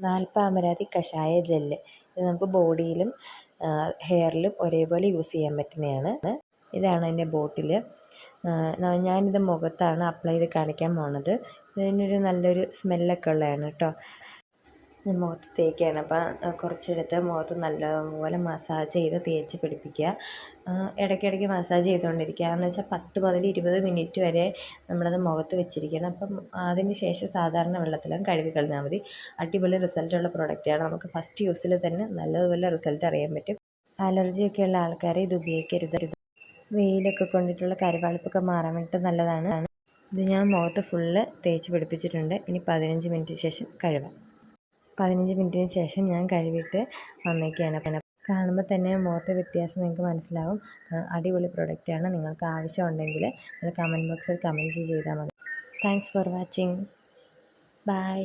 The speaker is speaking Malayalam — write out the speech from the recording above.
നാൽപ്പാമരാതി കഷായ ജെല്ല്. ഇത് നമുക്ക് ബോഡിയിലും ഹെയറിലും ഒരേപോലെ യൂസ് ചെയ്യാൻ പറ്റുന്നതാണ്. ഇതാണ് എൻ്റെ ബോട്ടിൽ. ഞാനിത് മുഖത്താണ് അപ്ലൈ ചെയ്ത് കാണിക്കാൻ പോണത്. ഇതിനൊരു നല്ലൊരു സ്മെല്ലൊക്കെ ഉള്ളതാണ് കേട്ടോ. മുഖത്ത് തേക്കുകയാണ്. അപ്പം കുറച്ചെടുത്ത് മുഖത്ത് നല്ലപോലെ മസാജ് ചെയ്ത് തേച്ച് പിടിപ്പിക്കുക. ഇടയ്ക്കിടയ്ക്ക് മസാജ് ചെയ്തുകൊണ്ടിരിക്കുക. എന്ന് വെച്ചാൽ 10 മുതൽ 20 മിനിറ്റ് വരെ നമ്മളത് മുഖത്ത് വെച്ചിരിക്കണം. അപ്പം അതിന് ശേഷം സാധാരണ വെള്ളത്തിലും കഴുകി കളഞ്ഞാൽ മതി. അടിപൊളി റിസൾട്ടുള്ള പ്രൊഡക്റ്റാണ്. നമുക്ക് ഫസ്റ്റ് യൂസിൽ തന്നെ നല്ലതുപോലെ റിസൾട്ട് അറിയാൻ പറ്റും. അലർജിയൊക്കെ ഉള്ള ആൾക്കാർ ഇത് ഉപയോഗിക്കരുത്. വെയിലൊക്കെ കൊണ്ടിട്ടുള്ള കരുവാളിപ്പൊക്കെ മാറാൻ വേണ്ടിയിട്ട് നല്ലതാണ്. ഇത് ഞാൻ മുഖത്ത് ഫുള്ള് തേച്ച് പിടിപ്പിച്ചിട്ടുണ്ട്. ഇനി 15 മിനിറ്റ് ശേഷം കഴുകാം. 15 മിനിറ്റിന് ശേഷം ഞാൻ കഴുകിയിട്ട് വന്നേക്കുകയാണ്. കാണുമ്പോൾ തന്നെ മുഖത്തെ വ്യത്യാസം നിങ്ങൾക്ക് മനസ്സിലാവും. അടിപൊളി പ്രൊഡക്റ്റാണ്. നിങ്ങൾക്ക് ആവശ്യമുണ്ടെങ്കിൽ കമൻറ്റ് ബോക്സിൽ കമൻറ്റ് ചെയ്താൽ മതി. Thanks for watching. ബൈ.